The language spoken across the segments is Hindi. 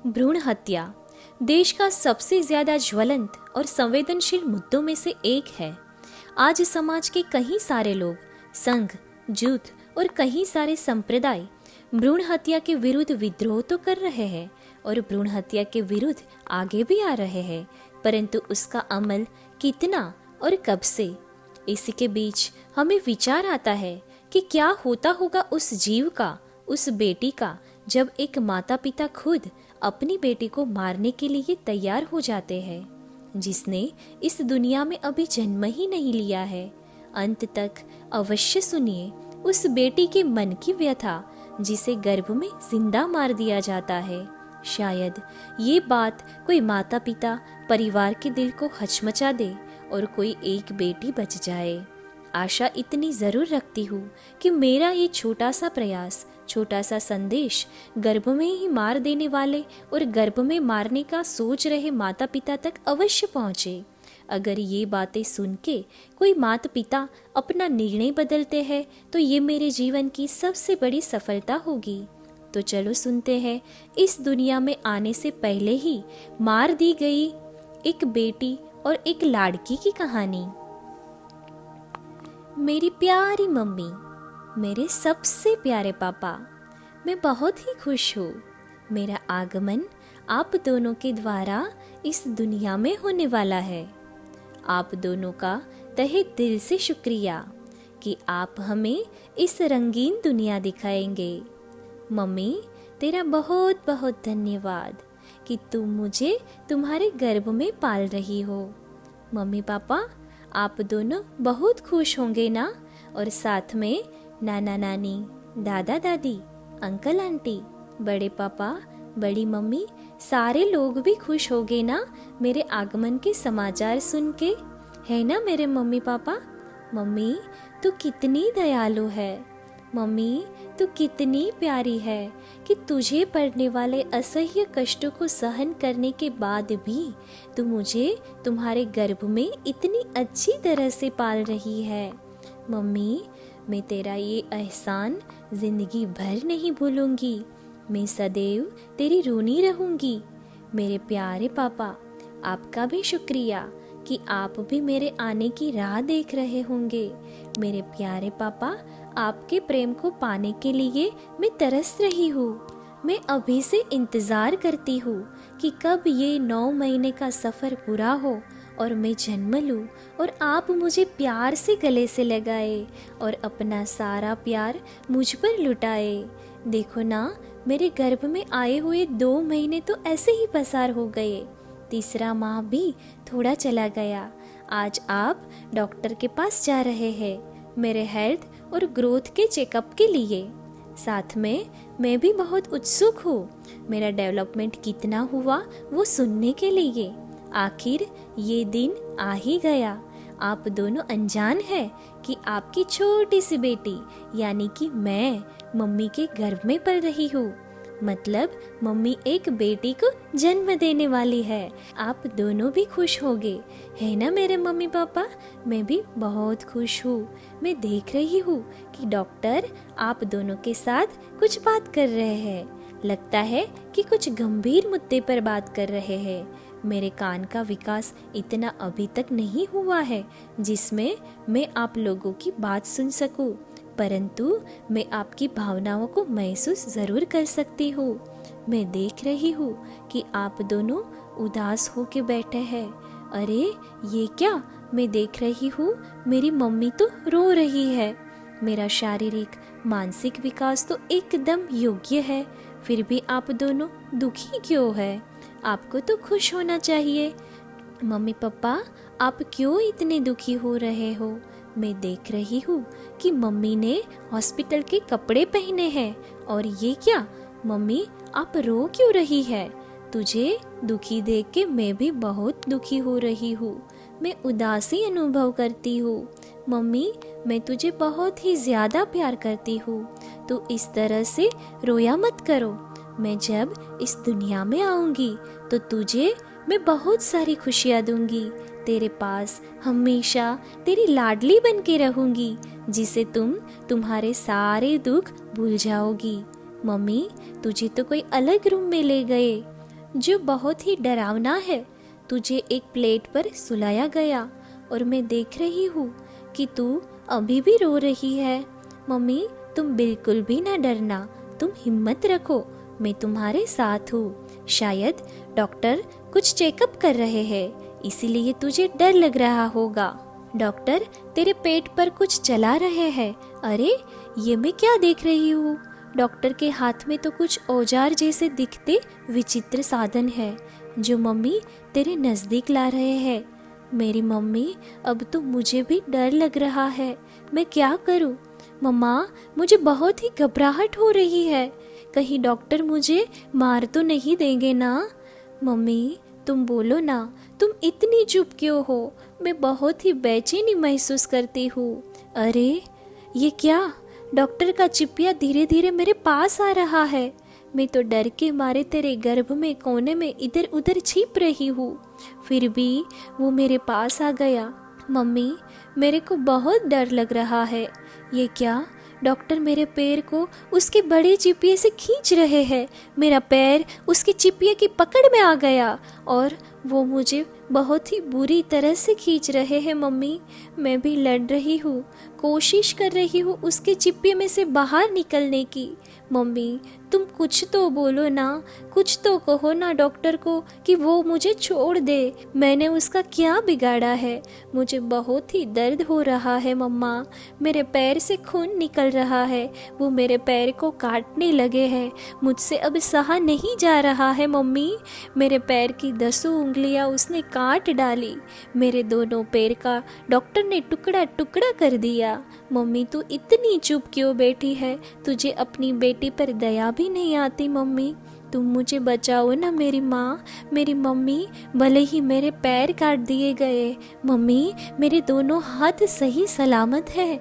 भ्रूण हत्या देश का सबसे ज्यादा ज्वलंत और संवेदनशील मुद्दों में से एक है। आज समाज के कई सारे लोग, संघ, जुट और कई सारे संप्रदाय भ्रूण हत्या के विरुद्ध विद्रोह तो कर रहे हैं और भ्रूण हत्या के विरुद्ध आगे भी आ रहे हैं, परंतु उसका अमल कितना और कब से, इसी के बीच हमें विचार आता है कि क्या होता होगा उस जीव का, उस बेटी का, जब एक माता पिता खुद अपनी बेटी को मारने के लिए तैयार हो जाते हैं, जिसने इस दुनिया में अभी जन्म ही नहीं लिया है। अंत तक अवश्य सुनिए उस बेटी के मन की व्यथा जिसे गर्भ में जिंदा मार दिया जाता है। शायद ये बात कोई माता पिता परिवार के दिल को हचमचा दे और कोई एक बेटी बच जाए। आशा इतनी जरूर रखती हूँ कि मेरा ये छोटा सा प्रयास, छोटा सा संदेश गर्भ में ही मार देने वाले और गर्भ में मारने का सोच रहे माता पिता तक अवश्य पहुँचे। अगर ये बातें सुन के कोई माता पिता अपना निर्णय बदलते हैं तो ये मेरे जीवन की सबसे बड़ी सफलता होगी। तो चलो सुनते हैं इस दुनिया में आने से पहले ही मार दी गई एक बेटी और एक लाड़की की कहानी। मेरी प्यारी मम्मी, मेरे सबसे प्यारे पापा, मैं बहुत ही खुश हूँ। मेरा आगमन आप दोनों के द्वारा इस दुनिया में होने वाला है। आप दोनों का तहे दिल से शुक्रिया कि आप हमें इस रंगीन दुनिया दिखाएंगे। मम्मी, तेरा बहुत बहुत धन्यवाद कि तुम मुझे तुम्हारे गर्भ में पाल रही हो। मम्मी पापा, आप दोनों बहुत खुश होंगे ना, और साथ में नाना नानी, दादा दादी, अंकल आंटी, बड़े पापा, बड़ी मम्मी, सारे लोग भी खुश होंगे ना मेरे आगमन के समाचार सुन के, है ना मेरे मम्मी पापा। मम्मी, तू कितनी दयालु है। मम्मी, तू कितनी प्यारी है कि तुझे पड़ने वाले असह्य कष्टों को सहन करने के बाद भी तू मुझे तुम्हारे गर्भ में इतनी अच्छी तरह से पाल रही है। मम्मी, मैं तेरा ये एहसान जिंदगी भर नहीं भूलूंगी। मैं सदैव तेरी ऋणी रहूंगी। मेरे प्यारे पापा, आपका भी शुक्रिया कि आप भी मेरे आने की राह देख रहे होंगे। मेरे प्यारे पापा, आपके प्रेम को पाने के लिए मैं तरस रही हूँ। मैं अभी से इंतज़ार करती हूँ कि कब ये 9 महीने का सफ़र पूरा हो और मैं जन्म लूँ और आप मुझे प्यार से गले से लगाए और अपना सारा प्यार मुझ पर लुटाए। देखो ना, मेरे गर्भ में आए हुए 2 महीने तो ऐसे ही पसार हो गए। तीसरा माह भी थोड़ा चला गया। आज आप डॉक्टर के पास जा रहे हैं मेरे हेल्थ और ग्रोथ के चेकअप के लिए। साथ में मैं भी बहुत उत्सुक हूँ मेरा डेवलपमेंट कितना हुआ वो सुनने के लिए। आखिर ये दिन आ ही गया। आप दोनों अनजान हैं कि आपकी छोटी सी बेटी यानी कि मैं मम्मी के गर्भ में पल रही हूँ। मतलब मम्मी एक बेटी को जन्म देने वाली है। आप दोनों भी खुश होंगे, है ना मेरे मम्मी पापा। मैं भी बहुत खुश हूँ। मैं देख रही हूँ कि डॉक्टर आप दोनों के साथ कुछ बात कर रहे हैं। लगता है कि कुछ गंभीर मुद्दे पर बात कर रहे हैं। मेरे कान का विकास इतना अभी तक नहीं हुआ है जिसमें मैं आप लोगों की बात सुन सकूं, परंतु मैं आपकी भावनाओं को महसूस ज़रूर कर सकती हूँ। मैं देख रही हूँ कि आप दोनों उदास होके बैठे हैं। अरे ये क्या मैं देख रही हूँ, मेरी मम्मी तो रो रही है। मेरा शारीरिक मानसिक विकास तो एकदम योग्य है, फिर भी आप दोनों दुखी क्यों है। आपको तो खुश होना चाहिए। मम्मी पापा, आप क्यों इतने दुखी हो रहे हो। मैं देख रही हूँ कि मम्मी ने हॉस्पिटल के कपड़े पहने हैं। और ये क्या मम्मी, आप रो क्यों रही है। तुझे दुखी देख के मैं भी बहुत दुखी हो रही हूँ। मैं उदासी अनुभव करती हूँ। मम्मी, मैं तुझे बहुत ही ज़्यादा प्यार करती हूँ। तू इस तरह से रोया मत करो। मैं जब इस दुनिया में आऊँगी तो तुझे मैं बहुत सारी खुशियाँ दूँगी। तेरे पास हमेशा तेरी लाडली बन के रहूँगी, जिसे तुम्हारे सारे दुख भूल जाओगी। मम्मी, तुझे तो कोई अलग रूम में ले गए। जो बहुत ही डरावना है। तुझे एक प्लेट पर सुलाया गया और मैं देख रही हूँ कि तू अभी भी रो रही है। मम्मी, तुम बिल्कुल भी ना डरना, तुम हिम्मत रखो, मैं तुम्हारे साथ हूँ। शायद डॉक्टर कुछ चेकअप कर रहे हैं, इसीलिए तुझे डर लग रहा होगा। डॉक्टर तेरे पेट पर कुछ चला रहे हैं। अरे, ये मैं क्या देख रही हूँ? डॉक्टर के हाथ में तो कुछ औजार जैसे दिखते विचित्र साधन है जो मम्मी तेरे नज़दीक ला रहे हैं। मेरी मम्मी, अब तो मुझे भी डर लग रहा है, मैं क्या करूँ? मम्मा, मुझे बहुत ही घबराहट हो रही है, कहीं डॉक्टर मुझे मार तो नहीं देंगे ना? मम्मी, तुम बोलो ना, तुम इतनी चुप क्यों हो? मैं बहुत ही बेचैनी महसूस करती हूँ। अरे, ये क्या? डॉक्टर का चिपिया धीरे धीरे मेरे पास आ रहा है। मैं तो डर के मारे तेरे गर्भ में कोने में इधर उधर छिप रही हूँ, फिर भी वो मेरे पास आ गया। मम्मी, मेरे को बहुत डर लग रहा है। ये क्या? डॉक्टर मेरे पैर को उसके बड़े चिपिये से खींच रहे हैं। मेरा पैर उसके चिपिये की पकड़ में आ गया और वो मुझे बहुत ही बुरी तरह से खींच रहे हैं। मम्मी, मैं भी लड़ रही हूँ, कोशिश कर रही हूँ उसके चिपिये में से बाहर निकलने की। मम्मी, तुम कुछ तो बोलो ना, कुछ तो कहो ना डॉक्टर को कि वो मुझे छोड़ दे। मैंने उसका क्या बिगाड़ा है? मुझे बहुत ही दर्द हो रहा है मम्मा, मेरे पैर से खून निकल रहा है, वो मेरे पैर को काटने लगे हैं, मुझसे अब सहा नहीं जा रहा है। मम्मी, मेरे पैर की 10 उंगलियां उसने काट डाली, मेरे दोनों पैर का डॉक्टर ने टुकड़ा टुकड़ा कर दिया। मम्मी, तू इतनी चुप क्यों बैठी है? तुझे अपनी बेटी पर दया भी नहीं आती? मम्मी, तुम मुझे बचाओ ना मेरी माँ, मेरी मम्मी। भले ही मेरे पैर काट दिए गए, मम्मी मेरे दोनों हाथ सही सलामत है।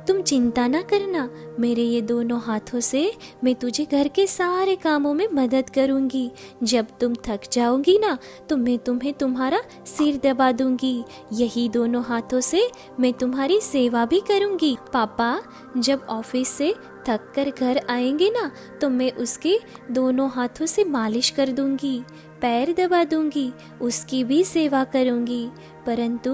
तुम चिंता ना करना, मेरे ये दोनों हाथों से मैं तुझे घर के सारे कामों में मदद करूंगी। जब तुम थक जाओगी ना तो मैं तुम्हें तुम्हारा सिर दबा दूंगी। यही दोनों हाथों से मैं तुम्हारी सेवा भी करूंगी। पापा जब ऑफिस से थक कर घर आएंगे ना तो मैं उसके दोनों हाथों से मालिश कर दूंगी, पैर दबा दूंगी, उसकी भी सेवा करूंगी। परंतु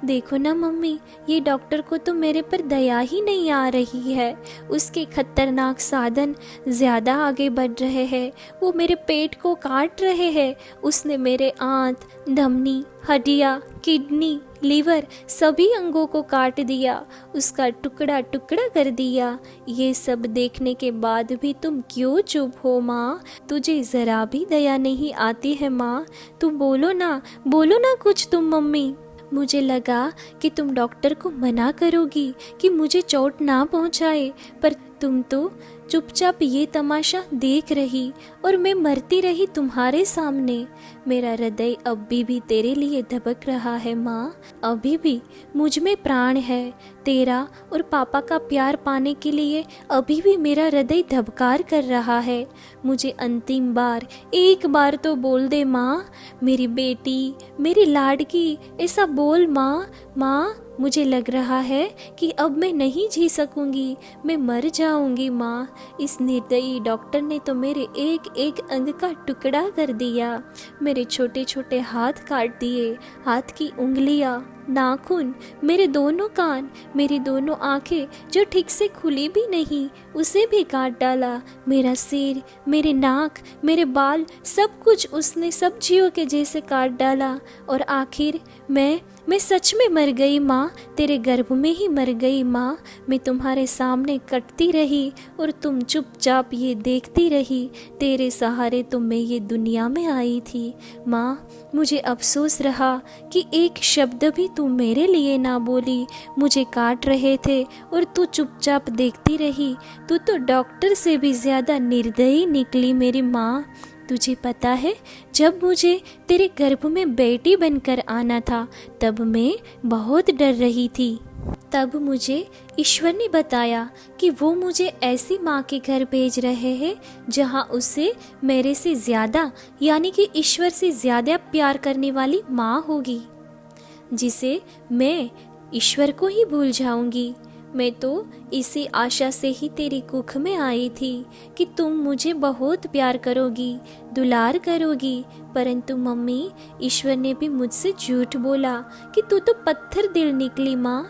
देखो ना मम्मी, ये डॉक्टर को तो मेरे पर दया ही नहीं आ रही है। उसके खतरनाक साधन ज़्यादा आगे बढ़ रहे हैं, वो मेरे पेट को काट रहे हैं। उसने मेरे आंत, धमनी, हड्डियाँ, किडनी, लीवर सभी अंगों को काट दिया, उसका टुकड़ा टुकड़ा कर दिया। ये सब देखने के बाद भी तुम क्यों चुप हो माँ? तुझे ज़रा भी दया नहीं आती है माँ? तुम बोलो ना कुछ तुम मम्मी। मुझे लगा कि तुम डॉक्टर को मना करोगी कि मुझे चोट ना पहुँचाए, पर तुम तो चुपचाप ये तमाशा देख रही और मैं मरती रही तुम्हारे सामने। मेरा हृदय अभी भी तेरे लिए धड़क रहा है माँ, अभी भी मुझ में प्राण है। तेरा और पापा का प्यार पाने के लिए अभी भी मेरा हृदय धबकार कर रहा है। मुझे अंतिम बार एक बार तो बोल दे माँ, मेरी बेटी, मेरी लाडकी, ऐसा बोल माँ। माँ, मुझे लग रहा है कि अब मैं नहीं जी सकूंगी, मैं मर जाऊंगी माँ। इस निर्दयी डॉक्टर ने तो मेरे एक एक अंग का टुकड़ा कर दिया, मेरे छोटे छोटे हाथ काट दिए, हाथ की उंगलियां, नाखून, मेरे दोनों कान, मेरी दोनों आंखें जो ठीक से खुली भी नहीं उसे भी काट डाला। मेरा सिर, मेरे नाक, मेरे बाल, सब कुछ उसने सब्जियों के जैसे काट डाला। और आखिर मैं सच में मर गई माँ, तेरे गर्भ में ही मर गई माँ। मैं तुम्हारे सामने कटती रही और तुम चुपचाप ये देखती रही। तेरे सहारे तो मैं ये दुनिया में आई थी माँ। मुझे अफसोस रहा कि एक शब्द भी तू मेरे लिए ना बोली। मुझे काट रहे थे और तू चुपचाप देखती रही। तू तो डॉक्टर से भी ज़्यादा निर्दयी निकली मेरी माँ। तुझे पता है, जब मुझे तेरे गर्भ में बेटी बनकर आना था तब मैं बहुत डर रही थी। तब मुझे ईश्वर ने बताया कि वो मुझे ऐसी माँ के घर भेज रहे हैं जहाँ उसे मेरे से ज़्यादा, यानी कि ईश्वर से ज़्यादा प्यार करने वाली माँ होगी, जिसे मैं ईश्वर को ही भूल जाऊंगी। मैं तो इसी आशा से ही तेरी कुख में आई थी कि तुम मुझे बहुत प्यार करोगी, दुलार करोगी। परंतु मम्मी, ईश्वर ने भी मुझसे झूठ बोला कि तू तो पत्थर दिल निकली माँ।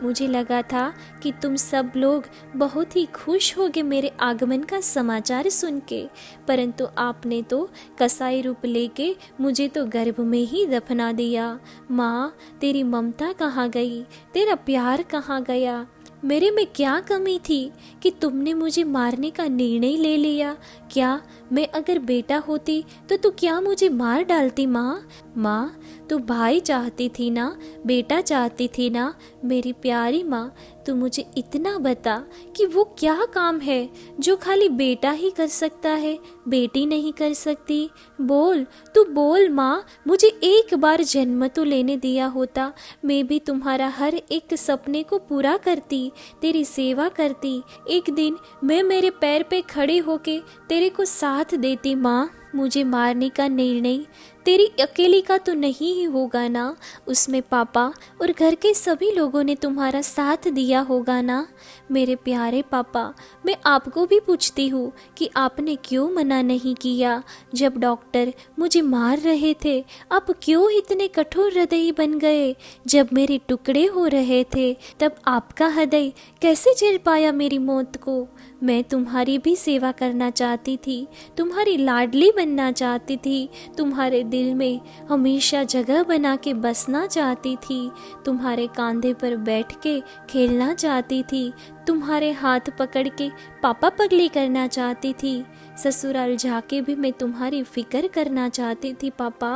मुझे लगा था कि तुम सब लोग बहुत ही खुश होगे मेरे आगमन का समाचार सुन के, परंतु आपने तो कसाई रूप लेके मुझे तो गर्भ में ही दफना दिया। माँ, तेरी ममता कहाँ गई, तेरा प्यार कहाँ गया? मेरे में क्या कमी थी कि तुमने मुझे मारने का निर्णय ले लिया? क्या मैं अगर बेटा होती तो तू क्या मुझे मार डालती माँ? माँ, तू भाई चाहती थी ना, बेटा चाहती थी ना? मेरी प्यारी माँ, तू मुझे इतना बता कि वो क्या काम है जो खाली बेटा ही कर सकता है, बेटी नहीं कर सकती? बोल, तू बोल माँ, मुझे एक बार जन्म तो लेने दिया होता, मैं भी तुम्हारा हर एक सपने को पूरा करती, तेरी सेवा करती। एक दिन मैं मेरे पैर पे खड़े होके तेरे को साथ देती माँ। मुझे मारने का निर्णय तेरी अकेली का तो नहीं ही होगा ना, उसमें पापा और घर के सभी लोगों ने तुम्हारा साथ दिया होगा ना? मेरे प्यारे पापा, मैं आपको भी पूछती हूँ कि आपने क्यों मना नहीं किया? जब डॉक्टर मुझे मार रहे थे, आप क्यों इतने कठोर हृदयी बन गए? जब मेरे टुकड़े हो रहे थे, तब आपका हृदय कैसे झेल पाया मेरी मौत को? मैं तुम्हारी भी सेवा करना चाहती थी, तुम्हारी लाडली बनना चाहती थी, तुम्हारे दिल में हमेशा जगह बना के बसना चाहती थी, तुम्हारे कंधे पर बैठ के खेलना चाहती थी, तुम्हारे हाथ पकड़ के पापा पगली करना चाहती थी। ससुराल जाके भी मैं तुम्हारी फिक्र करना चाहती थी पापा।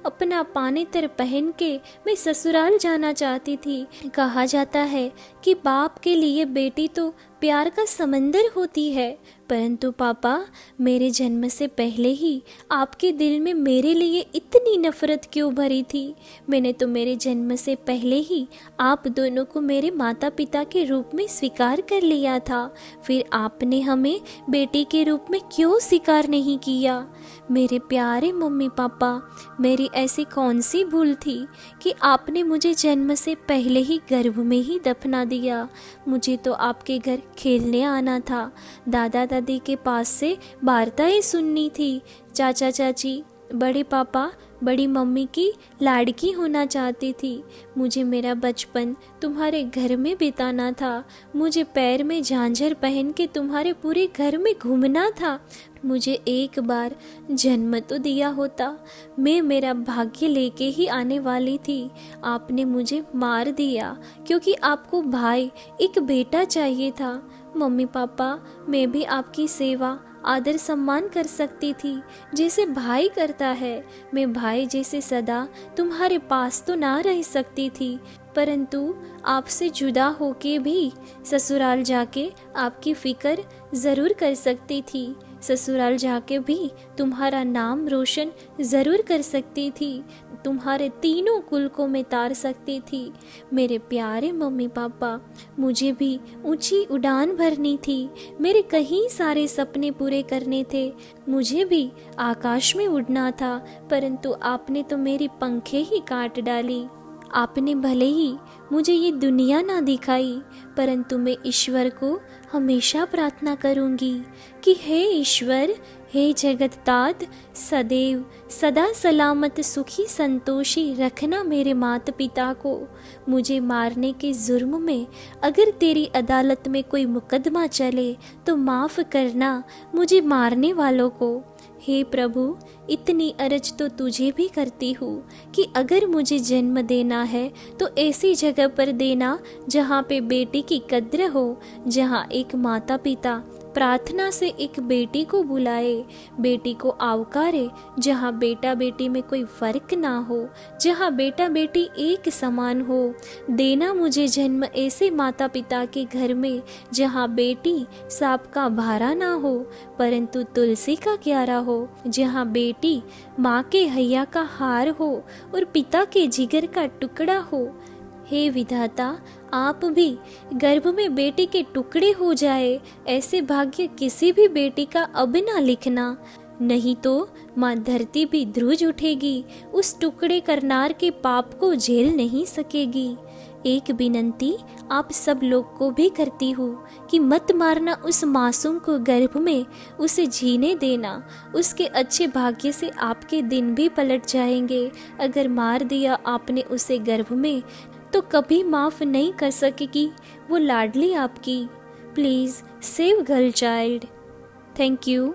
अपना पानेतर पहन के मैं ससुराल जाना चाहती थी। कहा जाता है कि बाप के लिए बेटी तो प्यार का समंदर होती है, परंतु पापा, मेरे जन्म से पहले ही आपके दिल में मेरे लिए इतनी नफरत क्यों भरी थी? मैंने तो मेरे जन्म से पहले ही आप दोनों को मेरे माता पिता के रूप में स्वीकार कर लिया था, फिर आपने हमें बेटी के रूप में क्यों स्वीकार नहीं किया? मेरे प्यारे मम्मी पापा, मेरी ऐसी कौन सी भूल थी कि आपने मुझे जन्म से पहले ही गर्भ में ही दफना दिया? मुझे तो आपके घर खेलने आना था, दादा दादी के पास से वार्ताएं सुननी थी, चाचा चाची, बड़े पापा, बड़ी मम्मी की लाड़की होना चाहती थी। मुझे मेरा बचपन तुम्हारे घर में बिताना था, मुझे पैर में झांझर पहन के तुम्हारे पूरे घर में घूमना था। मुझे एक बार जन्म तो दिया होता, मैं मेरा भाग्य लेके ही आने वाली थी। आपने मुझे मार दिया क्योंकि आपको भाई, एक बेटा चाहिए था। मम्मी पापा, मैं भी आपकी सेवा आदर सम्मान कर सकती थी जैसे भाई करता है। मैं भाई जैसे सदा तुम्हारे पास तो ना रह सकती थी, परंतु आपसे जुदा होके भी ससुराल जाके आपकी फिक्र ज़रूर कर सकती थी। ससुराल जाके भी तुम्हारा नाम रोशन ज़रूर कर सकती थी, तुम्हारे तीनों कुल को मैं तार सकती थी। मेरे प्यारे मम्मी पापा, मुझे भी ऊंची उड़ान भरनी थी, मेरे कहीं सारे सपने पूरे करने थे, मुझे भी आकाश में उड़ना था, परंतु आपने तो मेरी पंखे ही काट डाली। आपने भले ही मुझे ये दुनिया ना दिखाई, परंतु मैं ईश्वर को हमेशा प्रार्थना करूंगी कि हे ईश्वर, हे जगततात, सदैव सदा सलामत सुखी संतोषी रखना मेरे माता पिता को। मुझे मारने के जुर्म में अगर तेरी अदालत में कोई मुकदमा चले तो माफ़ करना मुझे मारने वालों को। हे प्रभु, इतनी अर्ज तो तुझे भी करती हूँ कि अगर मुझे जन्म देना है तो ऐसी जगह पर देना जहाँ पे बेटी की कद्र हो, जहाँ एक माता पिता प्रार्थना से एक बेटी को बुलाए, बेटी को आवकारे, जहाँ बेटा बेटी में कोई फर्क ना हो, जहाँ बेटा बेटी एक समान हो। देना मुझे जन्म ऐसे माता पिता के घर में जहाँ बेटी सांप का भारा ना हो परंतु तुलसी का क्यारा हो, जहाँ बेटी माँ के हैया का हार हो और पिता के जिगर का टुकड़ा हो। हे विधाता, आप भी गर्भ में बेटी के टुकड़े हो जाए ऐसे भाग्य किसी भी बेटी का अब ना लिखना, नहीं तो माँ धरती भी ध्रुज उठेगी, उस टुकड़े करनार के पाप को झेल नहीं सकेगी। एक विनंती आप सब लोग को भी करती हूँ कि मत मारना उस मासूम को गर्भ में, उसे जीने देना। उसके अच्छे भाग्य से आपके दिन भी पलट जाएंगे। अगर मार दिया आपने उसे गर्भ में तो कभी माफ़ नहीं कर सकेगी वो लाडली आपकी। Please save girl child. Thank you.